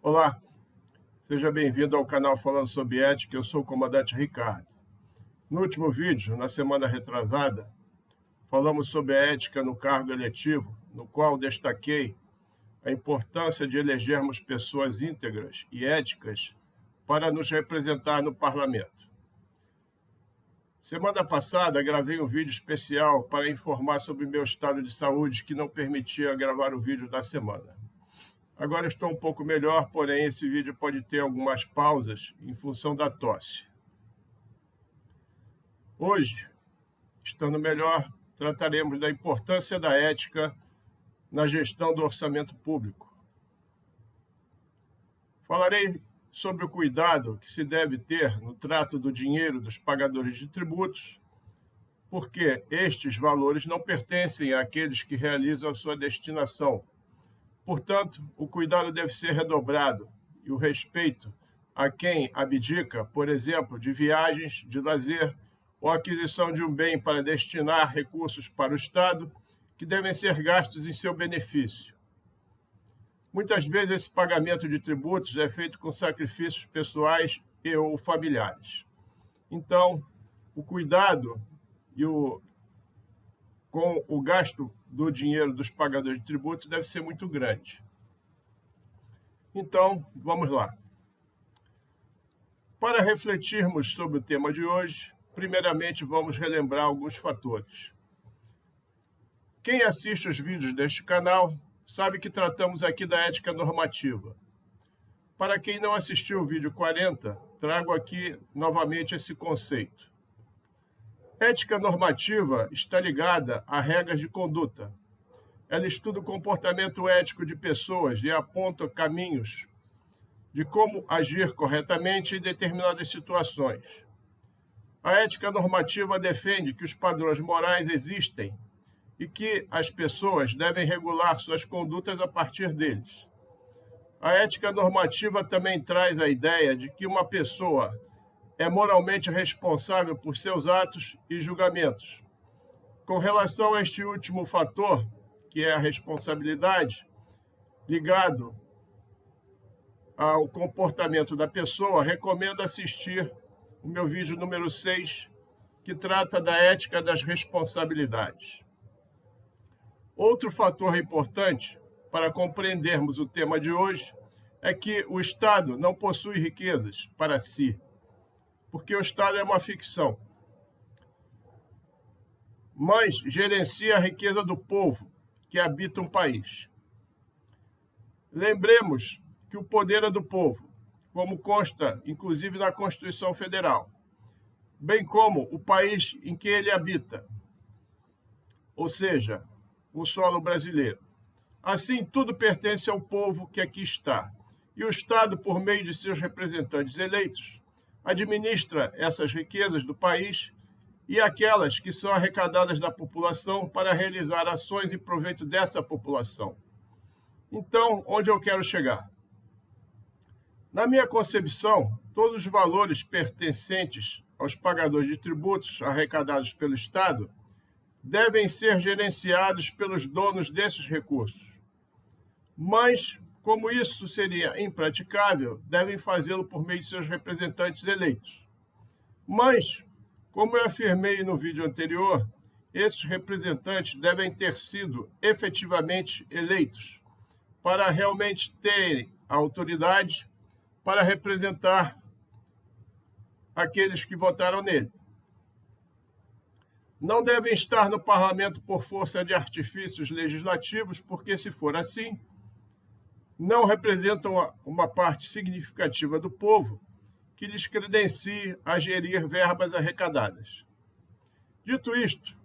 Olá, seja bem-vindo ao canal Falando sobre Ética, eu sou o comandante Ricardo. No último vídeo, na semana retrasada, falamos sobre a ética no cargo eletivo, no qual destaquei a importância de elegermos pessoas íntegras e éticas para nos representar no parlamento. Semana passada, gravei um vídeo especial para informar sobre meu estado de saúde que não permitia gravar o vídeo da semana. Agora estou um pouco melhor, porém esse vídeo pode ter algumas pausas em função da tosse. Hoje, estando melhor, trataremos da importância da ética na gestão do orçamento público. Falarei sobre o cuidado que se deve ter no trato do dinheiro dos pagadores de tributos, porque estes valores não pertencem àqueles que realizam a sua destinação. Portanto, o cuidado deve ser redobrado e o respeito a quem abdica, por exemplo, de viagens, de lazer ou aquisição de um bem para destinar recursos para o Estado que devem ser gastos em seu benefício. Muitas vezes esse pagamento de tributos é feito com sacrifícios pessoais e ou familiares. Então, o cuidado com o gasto do dinheiro dos pagadores de tributos deve ser muito grande. Então, vamos lá. Para refletirmos sobre o tema de hoje, primeiramente vamos relembrar alguns fatores. Quem assiste os vídeos deste canal sabe que tratamos aqui da ética normativa. Para quem não assistiu o vídeo 40, trago aqui novamente esse conceito. Ética normativa está ligada a regras de conduta. Ela estuda o comportamento ético de pessoas e aponta caminhos de como agir corretamente em determinadas situações. A ética normativa defende que os padrões morais existem e que as pessoas devem regular suas condutas a partir deles. A ética normativa também traz a ideia de que uma pessoa é moralmente responsável por seus atos e julgamentos. Com relação a este último fator, que é a responsabilidade, ligado ao comportamento da pessoa, recomendo assistir o meu vídeo número 6, que trata da ética das responsabilidades. Outro fator importante para compreendermos o tema de hoje é que o Estado não possui riquezas para si, porque o Estado é uma ficção, mas gerencia a riqueza do povo que habita um país. Lembremos que o poder é do povo, como consta, inclusive, na Constituição Federal, bem como o país em que ele habita, ou seja, o solo brasileiro. Assim, tudo pertence ao povo que aqui está, e o Estado, por meio de seus representantes eleitos, administra essas riquezas do país e aquelas que são arrecadadas da população para realizar ações em proveito dessa população. Então, onde eu quero chegar? Na minha concepção, todos os valores pertencentes aos pagadores de tributos arrecadados pelo Estado devem ser gerenciados pelos donos desses recursos. Mas, como isso seria impraticável, devem fazê-lo por meio de seus representantes eleitos. Mas, como eu afirmei no vídeo anterior, esses representantes devem ter sido efetivamente eleitos para realmente terem a autoridade para representar aqueles que votaram nele. Não devem estar no parlamento por força de artifícios legislativos, porque, se for assim, não representam uma parte significativa do povo que lhes credencie a gerir verbas arrecadadas. Dito isto,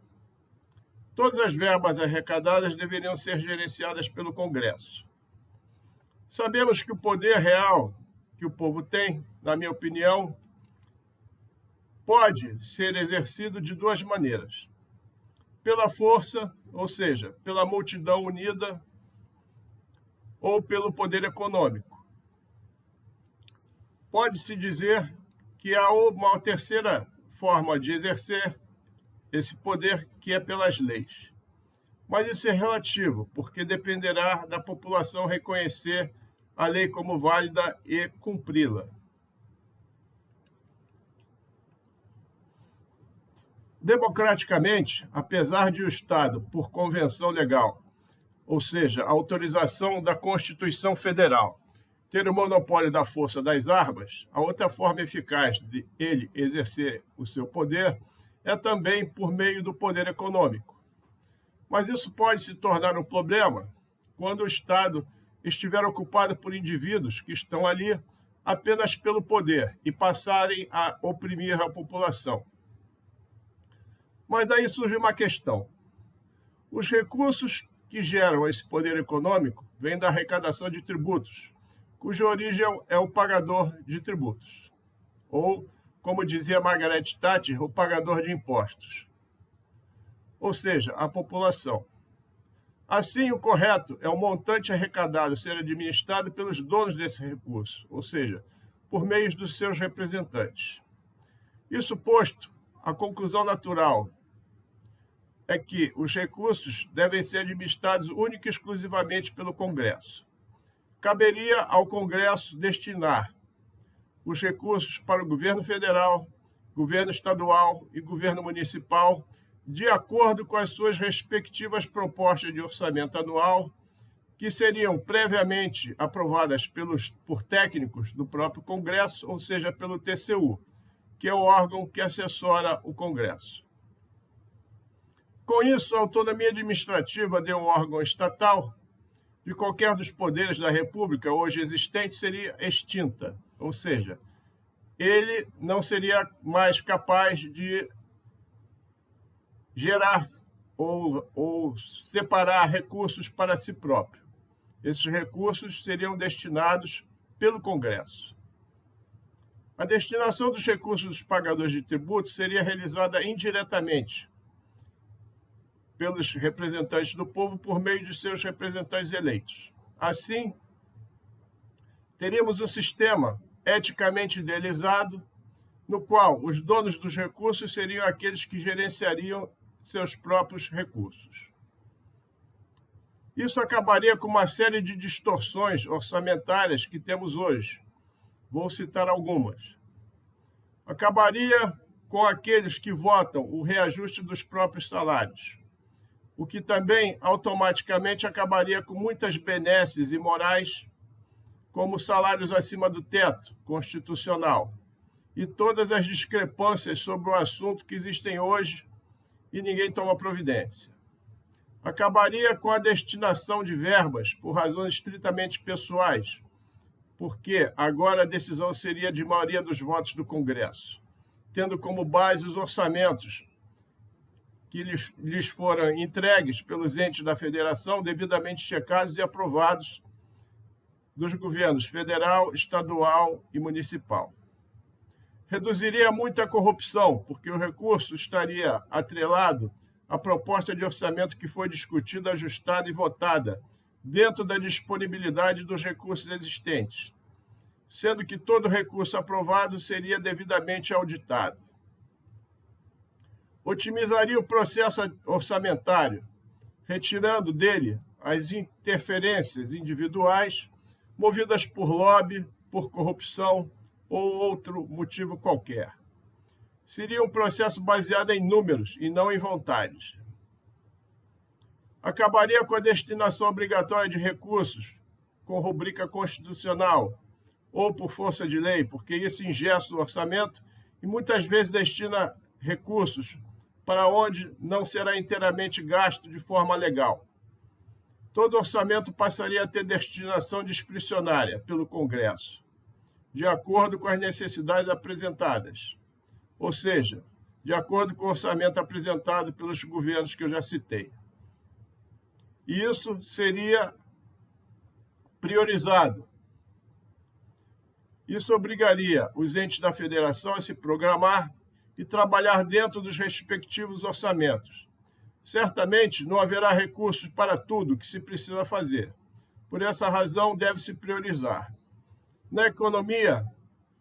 todas as verbas arrecadadas deveriam ser gerenciadas pelo Congresso. Sabemos que o poder real que o povo tem, na minha opinião, pode ser exercido de duas maneiras. Pela força, ou seja, pela multidão unida, ou pelo poder econômico. Pode-se dizer que há uma terceira forma de exercer esse poder, que é pelas leis. Mas isso é relativo, porque dependerá da população reconhecer a lei como válida e cumpri-la. Democraticamente, apesar de o Estado, por convenção legal, ou seja, a autorização da Constituição Federal, ter o monopólio da força das armas, a outra forma eficaz de ele exercer o seu poder é também por meio do poder econômico. Mas isso pode se tornar um problema quando o Estado estiver ocupado por indivíduos que estão ali apenas pelo poder e passarem a oprimir a população. Mas daí surge uma questão. Os recursos que geram esse poder econômico vêm da arrecadação de tributos, cuja origem é o pagador de tributos, ou, como dizia Margaret Thatcher, o pagador de impostos, ou seja, a população. Assim, o correto é o montante arrecadado ser administrado pelos donos desse recurso, ou seja, por meio dos seus representantes. Isso posto, a conclusão natural é que os recursos devem ser administrados única e exclusivamente pelo Congresso. Caberia ao Congresso destinar os recursos para o governo federal, governo estadual e governo municipal, de acordo com as suas respectivas propostas de orçamento anual, que seriam previamente aprovadas por técnicos do próprio Congresso, ou seja, pelo TCU, que é o órgão que assessora o Congresso. Com isso, a autonomia administrativa de um órgão estatal, de qualquer dos poderes da República hoje existente, seria extinta, ou seja, ele não seria mais capaz de gerar ou separar recursos para si próprio. Esses recursos seriam destinados pelo Congresso. A destinação dos recursos dos pagadores de tributos seria realizada indiretamente pelos representantes do povo por meio de seus representantes eleitos. Assim, teríamos um sistema eticamente idealizado, no qual os donos dos recursos seriam aqueles que gerenciariam seus próprios recursos. Isso acabaria com uma série de distorções orçamentárias que temos hoje. Vou citar algumas. Acabaria com aqueles que votam o reajuste dos próprios salários, o que também automaticamente acabaria com muitas benesses imorais, como salários acima do teto constitucional, e todas as discrepâncias sobre o assunto que existem hoje e ninguém toma providência. Acabaria com a destinação de verbas por razões estritamente pessoais, porque agora a decisão seria de maioria dos votos do Congresso, tendo como base os orçamentos que lhes foram entregues pelos entes da federação, devidamente checados e aprovados dos governos federal, estadual e municipal. Reduziria muito a corrupção, porque o recurso estaria atrelado à proposta de orçamento que foi discutida, ajustada e votada dentro da disponibilidade dos recursos existentes, sendo que todo recurso aprovado seria devidamente auditado. Otimizaria o processo orçamentário, retirando dele as interferências individuais movidas por lobby, por corrupção ou outro motivo qualquer. Seria um processo baseado em números e não em vontades. Acabaria com a destinação obrigatória de recursos com rubrica constitucional ou por força de lei, porque isso ingessa o orçamento e muitas vezes destina recursos para onde não será inteiramente gasto de forma legal. Todo orçamento passaria a ter destinação discricionária pelo Congresso, de acordo com as necessidades apresentadas, ou seja, de acordo com o orçamento apresentado pelos governos que eu já citei. E isso seria priorizado. Isso obrigaria os entes da federação a se programar e trabalhar dentro dos respectivos orçamentos. Certamente não haverá recursos para tudo que se precisa fazer. Por essa razão, deve-se priorizar. Na economia,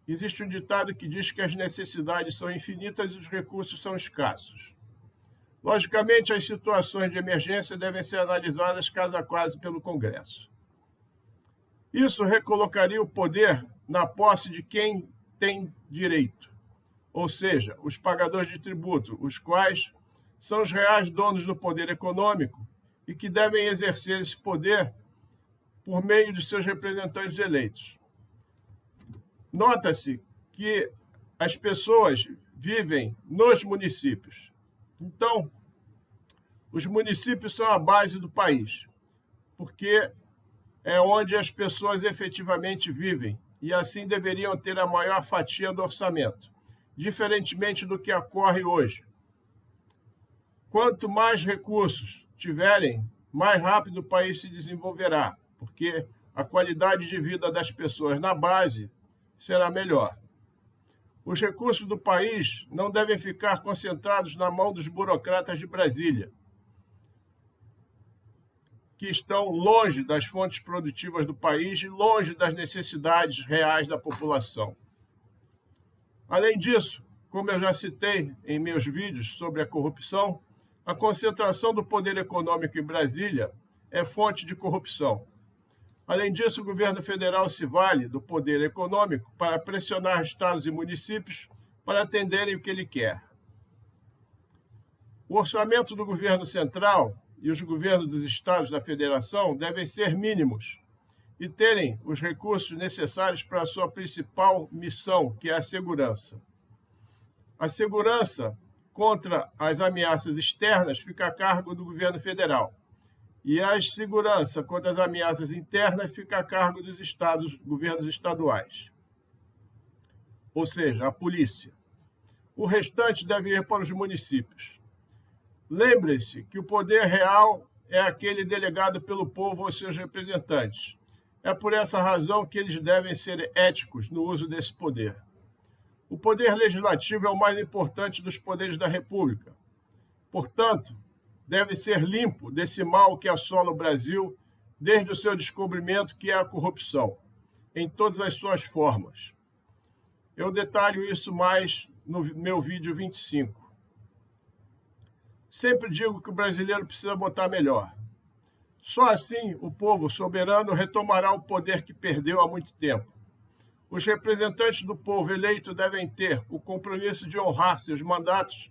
existe um ditado que diz que as necessidades são infinitas e os recursos são escassos. Logicamente, as situações de emergência devem ser analisadas caso a caso pelo Congresso. Isso recolocaria o poder na posse de quem tem direito, ou seja, os pagadores de tributo, os quais são os reais donos do poder econômico e que devem exercer esse poder por meio de seus representantes eleitos. Nota-se que as pessoas vivem nos municípios. Então, os municípios são a base do país, porque é onde as pessoas efetivamente vivem e assim deveriam ter a maior fatia do orçamento, diferentemente do que ocorre hoje. Quanto mais recursos tiverem, mais rápido o país se desenvolverá, porque a qualidade de vida das pessoas na base será melhor. Os recursos do país não devem ficar concentrados na mão dos burocratas de Brasília, que estão longe das fontes produtivas do país e longe das necessidades reais da população. Além disso, como eu já citei em meus vídeos sobre a corrupção, a concentração do poder econômico em Brasília é fonte de corrupção. Além disso, o governo federal se vale do poder econômico para pressionar estados e municípios para atenderem o que ele quer. O orçamento do governo central e os governos dos estados da federação devem ser mínimos e terem os recursos necessários para a sua principal missão, que é a segurança. A segurança contra as ameaças externas fica a cargo do governo federal e a segurança contra as ameaças internas fica a cargo dos estados, governos estaduais, ou seja, a polícia. O restante deve ir para os municípios. Lembre-se que o poder real é aquele delegado pelo povo aos seus representantes. É por essa razão que eles devem ser éticos no uso desse poder. O poder legislativo é o mais importante dos poderes da República. Portanto, deve ser limpo desse mal que assola o Brasil desde o seu descobrimento, que é a corrupção, em todas as suas formas. Eu detalho isso mais no meu vídeo 25. Sempre digo que o brasileiro precisa votar melhor. Só assim o povo soberano retomará o poder que perdeu há muito tempo. Os representantes do povo eleito devem ter o compromisso de honrar seus mandatos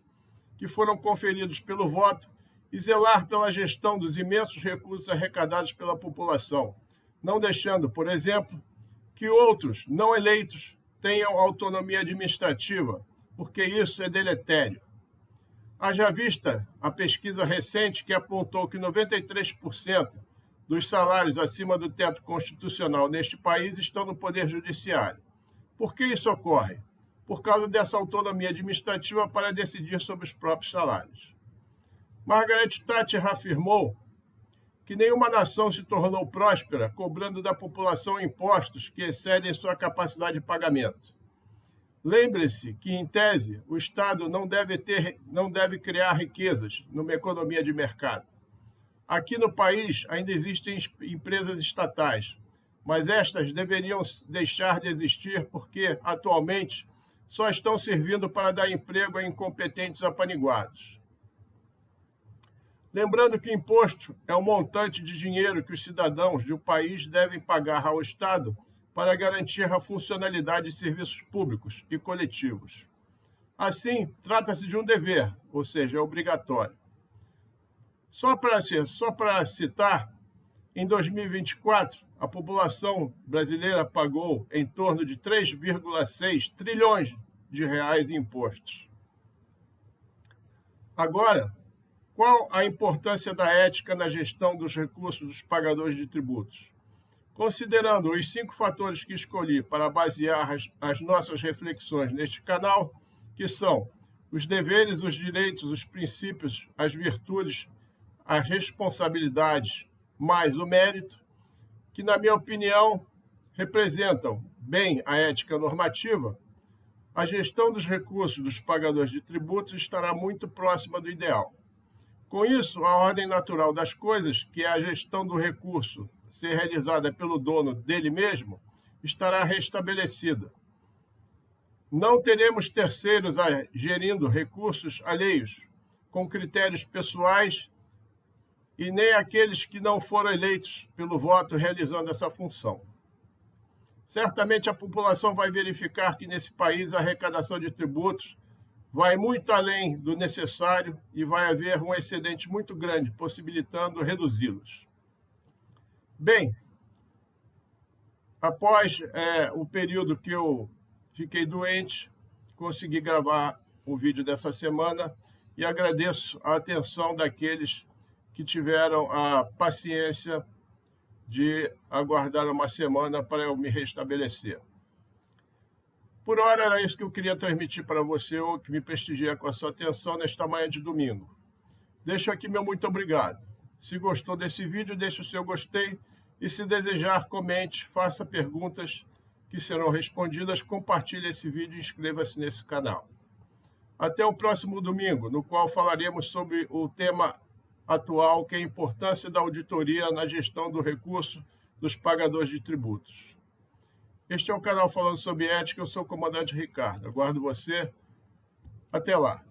que foram conferidos pelo voto e zelar pela gestão dos imensos recursos arrecadados pela população, não deixando, por exemplo, que outros não eleitos tenham autonomia administrativa, porque isso é deletério. Haja vista a pesquisa recente que apontou que 93% dos salários acima do teto constitucional neste país estão no Poder Judiciário. Por que isso ocorre? Por causa dessa autonomia administrativa para decidir sobre os próprios salários. Margaret Thatcher afirmou que nenhuma nação se tornou próspera cobrando da população impostos que excedem sua capacidade de pagamento. Lembre-se que, em tese, o Estado não deve criar riquezas numa economia de mercado. Aqui no país ainda existem empresas estatais, mas estas deveriam deixar de existir porque, atualmente, só estão servindo para dar emprego a incompetentes apaniguados. Lembrando que imposto é o montante de dinheiro que os cidadãos de um país devem pagar ao Estado para garantir a funcionalidade de serviços públicos e coletivos. Assim, trata-se de um dever, ou seja, é obrigatório. Só para citar, em 2024, a população brasileira pagou em torno de 3,6 trilhões de reais em impostos. Agora, qual a importância da ética na gestão dos recursos dos pagadores de tributos? Considerando os 5 fatores que escolhi para basear as nossas reflexões neste canal, que são os deveres, os direitos, os princípios, as virtudes, as responsabilidades, mais o mérito, que, na minha opinião, representam bem a ética normativa, a gestão dos recursos dos pagadores de tributos estará muito próxima do ideal. Com isso, a ordem natural das coisas, que é a gestão do recurso ser realizada pelo dono dele mesmo, estará restabelecida. Não teremos terceiros gerindo recursos alheios, com critérios pessoais, e nem aqueles que não foram eleitos pelo voto realizando essa função. Certamente a população vai verificar que nesse país a arrecadação de tributos vai muito além do necessário e vai haver um excedente muito grande, possibilitando reduzi-los. Bem, após o período que eu fiquei doente, consegui gravar o vídeo dessa semana e agradeço a atenção daqueles que tiveram a paciência de aguardar uma semana para eu me restabelecer. Por hora, era isso que eu queria transmitir para você, ou que me prestigia com a sua atenção nesta manhã de domingo. Deixo aqui meu muito obrigado. Se gostou desse vídeo, deixe o seu gostei e, se desejar, comente, faça perguntas que serão respondidas, compartilhe esse vídeo e inscreva-se nesse canal. Até o próximo domingo, no qual falaremos sobre o tema atual, que é a importância da auditoria na gestão do recurso dos pagadores de tributos. Este é o canal Falando sobre Ética, eu sou o comandante Ricardo. Aguardo você. Até lá.